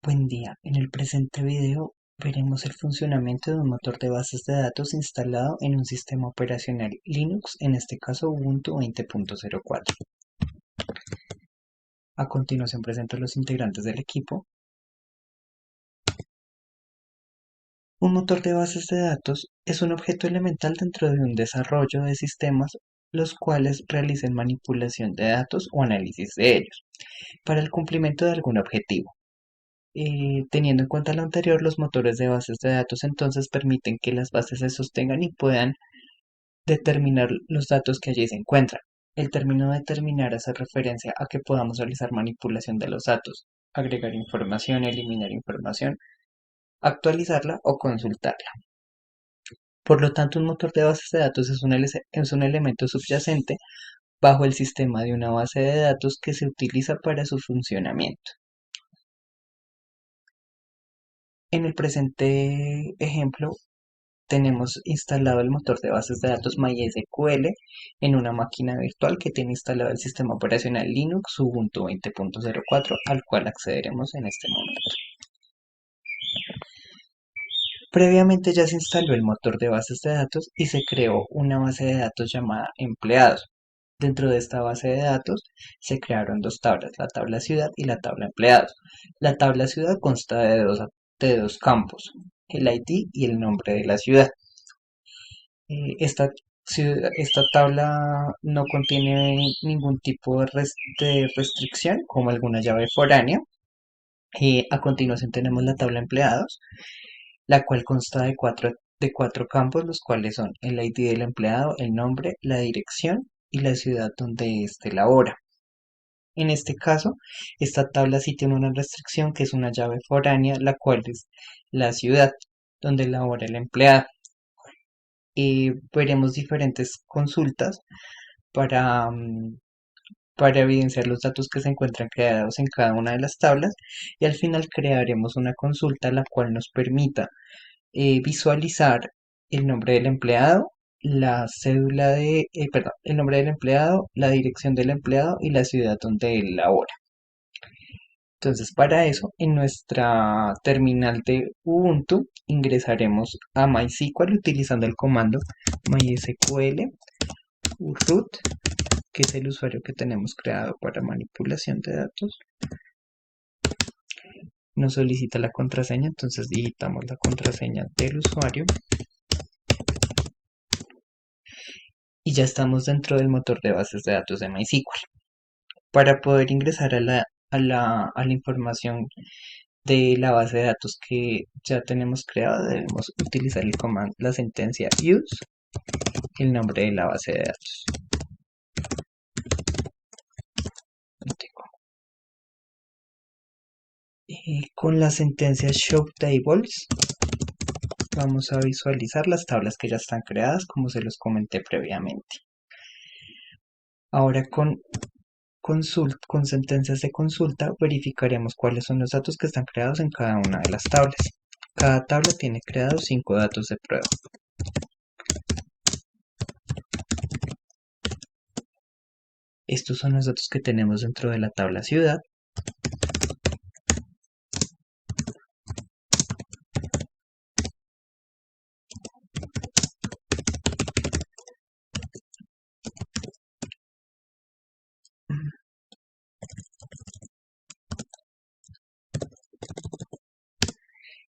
Buen día, en el presente video veremos el funcionamiento de un motor de bases de datos instalado en un sistema operacional Linux, en este caso Ubuntu 20.04. A continuación presento los integrantes del equipo. Un motor de bases de datos es un objeto elemental dentro de un desarrollo de sistemas los cuales realicen manipulación de datos o análisis de ellos para el cumplimiento de algún objetivo. Teniendo en cuenta lo anterior, los motores de bases de datos entonces permiten que las bases se sostengan y puedan determinar los datos que allí se encuentran. El término determinar hace referencia a que podamos realizar manipulación de los datos, agregar información, eliminar información, actualizarla o consultarla. Por lo tanto, un motor de bases de datos es un elemento subyacente bajo el sistema de una base de datos que se utiliza para su funcionamiento. En el presente ejemplo, tenemos instalado el motor de bases de datos MySQL en una máquina virtual que tiene instalado el sistema operacional Linux Ubuntu 20.04, al cual accederemos en este momento. Previamente ya se instaló el motor de bases de datos y se creó una base de datos llamada empleados. Dentro de esta base de datos se crearon dos tablas, la tabla ciudad y la tabla empleados. La tabla ciudad consta de dos campos, el ID y el nombre de la ciudad. Esta tabla no contiene ningún tipo de restricción, como alguna llave foránea. A continuación tenemos la tabla empleados, la cual consta de cuatro campos, los cuales son el ID del empleado, el nombre, la dirección y la ciudad donde éste labora. En este caso, esta tabla sí tiene una restricción que es una llave foránea, la cual es la ciudad donde labora el empleado. Veremos diferentes consultas para, para evidenciar los datos que se encuentran creados en cada una de las tablas, y al final crearemos una consulta la cual nos permita visualizar el nombre del empleado, el nombre del empleado, la dirección del empleado y la ciudad donde él labora. Entonces, para eso, en nuestra terminal de Ubuntu ingresaremos a MySQL utilizando el comando mysql root, que es el usuario que tenemos creado para manipulación de datos. Nos solicita la contraseña, entonces digitamos la contraseña del usuario y ya estamos dentro del motor de bases de datos de MySQL. Para poder ingresar a la información de la base de datos que ya tenemos creada, debemos utilizar el comando, la sentencia use, el nombre de la base de datos. Con la sentencia show tables vamos a visualizar las tablas que ya están creadas, como se los comenté previamente. Ahora con sentencias de consulta verificaremos cuáles son los datos que están creados en cada una de las tablas. Cada tabla tiene creados 5 datos de prueba. Estos son los datos que tenemos dentro de la tabla ciudad.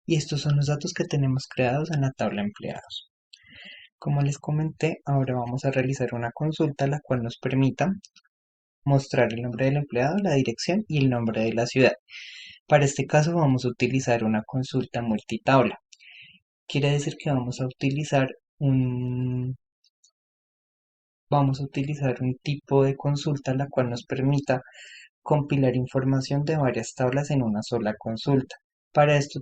Y estos son los datos que tenemos creados en la tabla empleados. Como les comenté, ahora vamos a realizar una consulta la cual nos permita mostrar el nombre del empleado, la dirección y el nombre de la ciudad. Para este caso vamos a utilizar una consulta multitabla. Quiere decir que vamos a utilizar un tipo de consulta la cual nos permita compilar información de varias tablas en una sola consulta. Para esto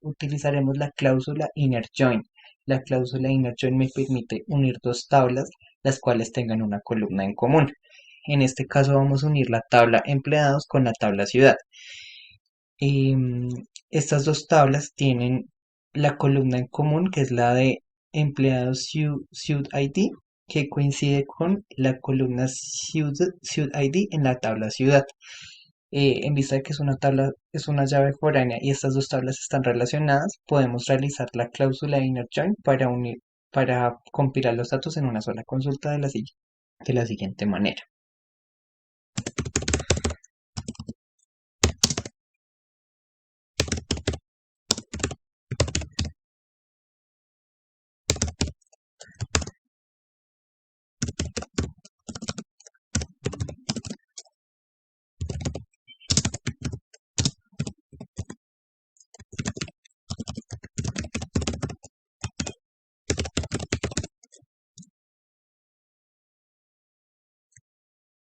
utilizaremos la cláusula inner join. La cláusula inner join me permite unir dos tablas, las cuales tengan una columna en común. En este caso vamos a unir la tabla empleados con la tabla ciudad. Em, Estas dos tablas tienen la columna en común, que es la de empleados ciud ID, que coincide con la columna ciud ID en la tabla ciudad. En vista de que es una tabla, es una llave foránea y estas dos tablas están relacionadas, podemos realizar la cláusula inner join para compilar los datos en una sola consulta de la siguiente manera.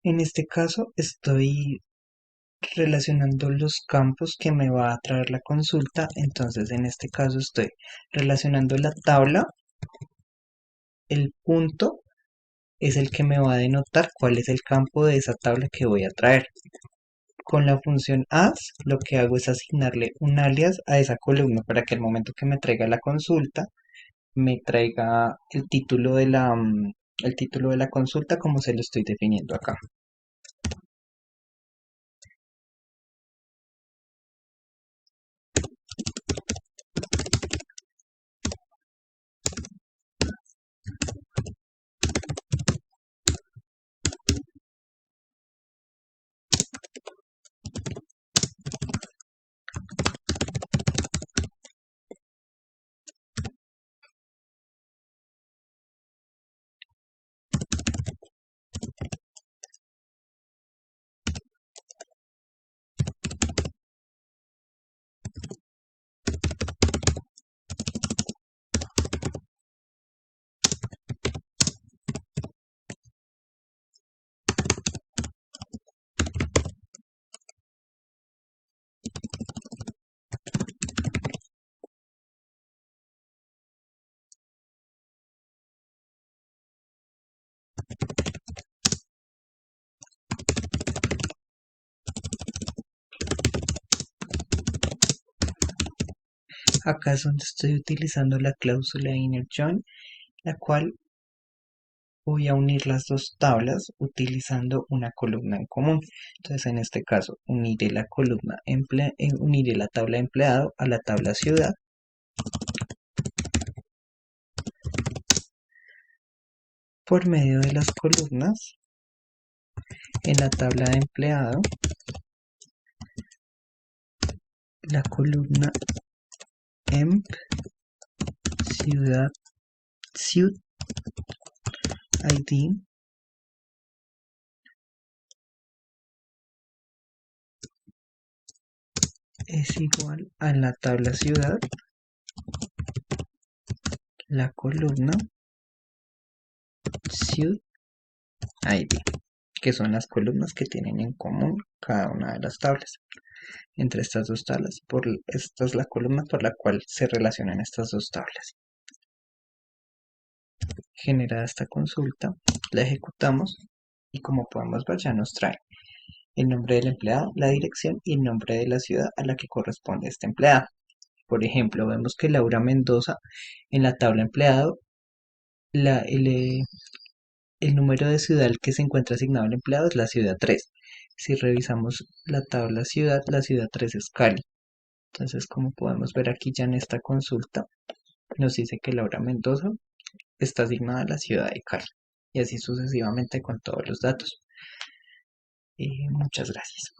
En este caso estoy relacionando los campos que me va a traer la consulta, entonces en este caso estoy relacionando la tabla, el punto es el que me va a denotar cuál es el campo de esa tabla que voy a traer. Con la función as, lo que hago es asignarle un alias a esa columna para que al momento que me traiga la consulta, me traiga el título de la consulta como se lo estoy definiendo acá. Acá es donde estoy utilizando la cláusula inner join, la cual voy a unir las dos tablas utilizando una columna en común. Entonces, en este caso, uniré la tabla empleado a la tabla ciudad. Por medio de las columnas, en la tabla de empleado, la columna emp ciudad ciud id es igual a la tabla ciudad, la columna ciud id, que son las columnas que tienen en común cada una de las tablas. Entre estas dos tablas, esta es la columna por la cual se relacionan estas dos tablas. Generada esta consulta, la ejecutamos y como podemos ver ya nos trae el nombre del empleado, la dirección y el nombre de la ciudad a la que corresponde este empleado. Por ejemplo, vemos que Laura Mendoza en la tabla empleado, la, el, eh, el número de ciudad al que se encuentra asignado el empleado es la ciudad 3. Si revisamos la tabla ciudad, la ciudad 3 es Cali. Entonces, como podemos ver aquí ya en esta consulta, nos dice que Laura Mendoza está asignada a la ciudad de Cali. Y así sucesivamente con todos los datos. Muchas gracias.